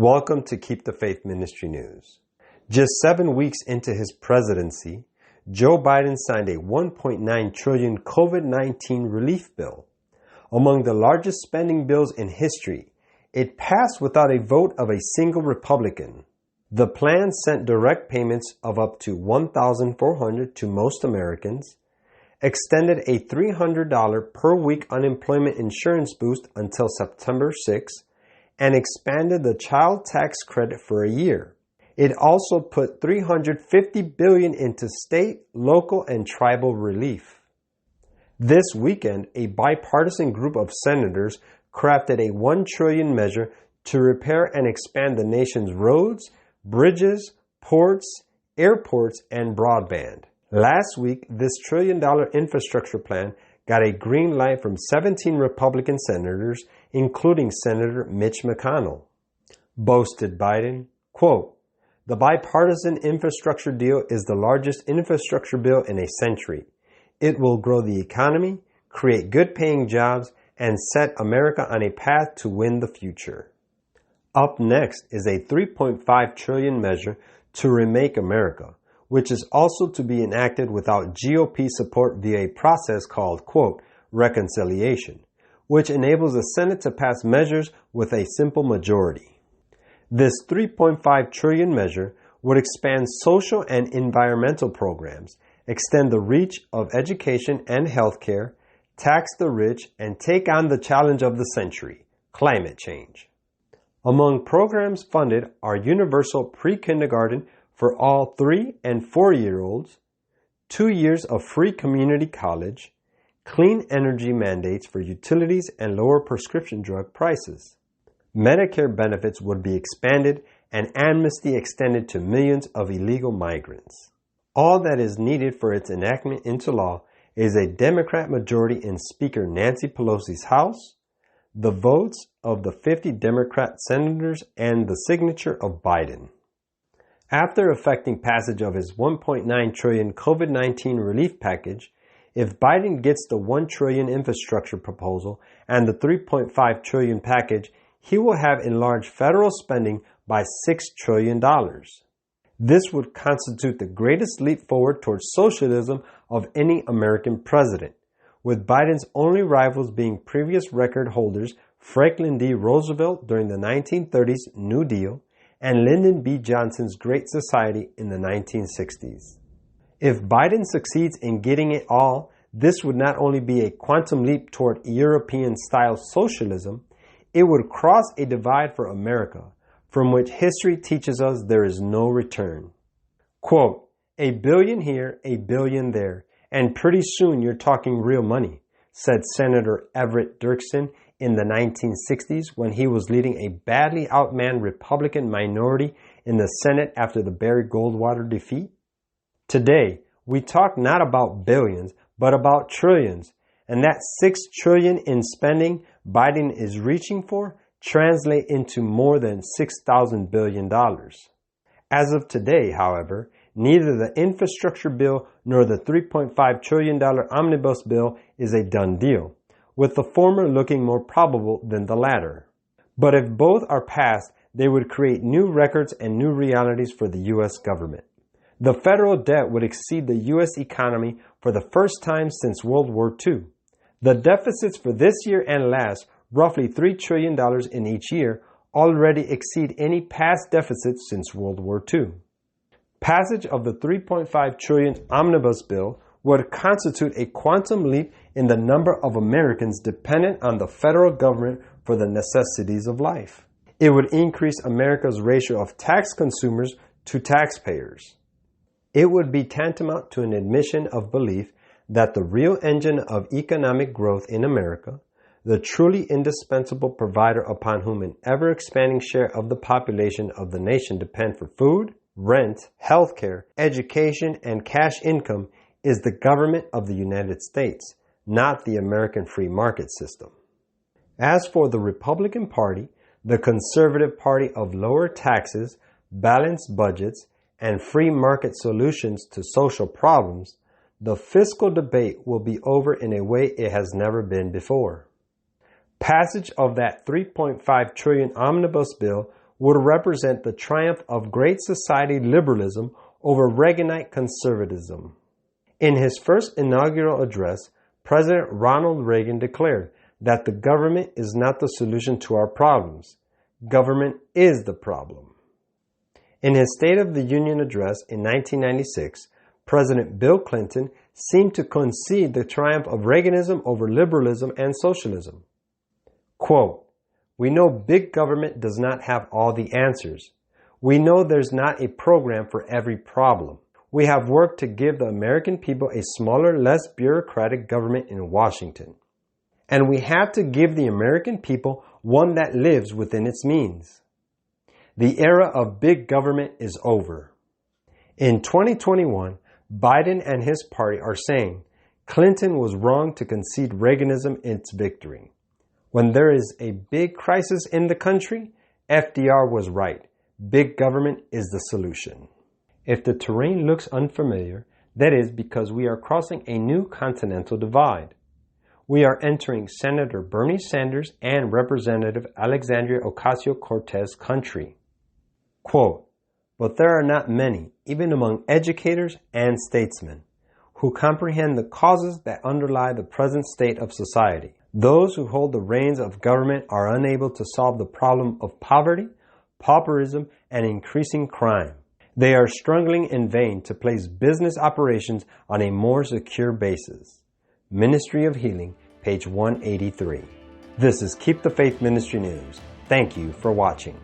Welcome to Keep the Faith Ministry News. Just 7 weeks into his presidency, Joe Biden signed a $1.9 trillion COVID-19 relief bill. Among the largest spending bills in history, it passed without a vote of a single Republican. The plan sent direct payments of up to $1,400 to most Americans, extended a $300 per week unemployment insurance boost until September 6, and expanded the child tax credit for a year. It also put $350 billion into state, local, and tribal relief. This weekend, a bipartisan group of senators crafted a $1 trillion measure to repair and expand the nation's roads, bridges, ports, airports, and broadband. Last week, this $1 trillion infrastructure plan got a green light from 17 Republican senators, including Senator Mitch McConnell. Boasted Biden, quote, "The bipartisan infrastructure deal is the largest infrastructure bill in a century. It will grow the economy, create good-paying jobs, and set America on a path to win the future." Up next is a $3.5 trillion measure to remake America, which is also to be enacted without GOP support via a process called, quote, reconciliation, which enables the Senate to pass measures with a simple majority. This $3.5 trillion measure would expand social and environmental programs, extend the reach of education and healthcare, tax the rich, and take on the challenge of the century, climate change. Among programs funded are universal pre-kindergarten for all 3- and 4-year-olds, 2 years of free community college, clean energy mandates for utilities and lower prescription drug prices. Medicare benefits would be expanded and amnesty extended to millions of illegal migrants. All that is needed for its enactment into law is a Democrat majority in Speaker Nancy Pelosi's House, the votes of the 50 Democrat senators, and the signature of Biden. After effecting passage of his $1.9 trillion COVID-19 relief package, if Biden gets the $1 trillion infrastructure proposal and the $3.5 trillion package, he will have enlarged federal spending by $6 trillion. This would constitute the greatest leap forward towards socialism of any American president, with Biden's only rivals being previous record holders Franklin D. Roosevelt during the 1930s New Deal and Lyndon B. Johnson's Great Society in the 1960s. If Biden succeeds in getting it all, this would not only be a quantum leap toward European-style socialism, it would cross a divide for America, from which history teaches us there is no return. Quote, "A billion here, a billion there, and pretty soon you're talking real money," said Senator Everett Dirksen in the 1960s when he was leading a badly outmanned Republican minority in the Senate after the Barry Goldwater defeat. Today, we talk not about billions, but about trillions, and that $6 trillion in spending Biden is reaching for translate into more than $6,000 billion. As of today, however, neither the infrastructure bill nor the $3.5 trillion omnibus bill is a done deal, with the former looking more probable than the latter. But if both are passed, they would create new records and new realities for the U.S. government. The federal debt would exceed the U.S. economy for the first time since World War II. The deficits for this year and last, roughly $3 trillion in each year, already exceed any past deficits since World War II. Passage of the $3.5 trillion omnibus bill would constitute a quantum leap in the number of Americans dependent on the federal government for the necessities of life. It would increase America's ratio of tax consumers to taxpayers. It would be tantamount to an admission of belief that the real engine of economic growth in America, the truly indispensable provider upon whom an ever-expanding share of the population of the nation depend for food, rent, healthcare, education, and cash income, is the government of the United States, not the American free market system. As for the Republican Party, the conservative party of lower taxes, balanced budgets, and free market solutions to social problems, the fiscal debate will be over in a way it has never been before. Passage of that $3.5 trillion omnibus bill would represent the triumph of Great Society liberalism over Reaganite conservatism. In his first inaugural address, President Ronald Reagan declared that the government is not the solution to our problems. Government is the problem. In his State of the Union address in 1996, President Bill Clinton seemed to concede the triumph of Reaganism over liberalism and socialism. Quote, "We know big government does not have all the answers. We know there's not a program for every problem. We have worked to give the American people a smaller, less bureaucratic government in Washington. And we have to give the American people one that lives within its means. The era of big government is over." In 2021, Biden and his party are saying Clinton was wrong to concede Reaganism its victory. When there is a big crisis in the country, FDR was right. Big government is the solution. If the terrain looks unfamiliar, that is because we are crossing a new continental divide. We are entering Senator Bernie Sanders and Representative Alexandria Ocasio-Cortez country. Quote, "But there are not many, even among educators and statesmen, who comprehend the causes that underlie the present state of society. Those who hold the reins of government are unable to solve the problem of poverty, pauperism, and increasing crime. They are struggling in vain to place business operations on a more secure basis." Ministry of Healing, page 183. This is Keep the Faith Ministry News. Thank you for watching.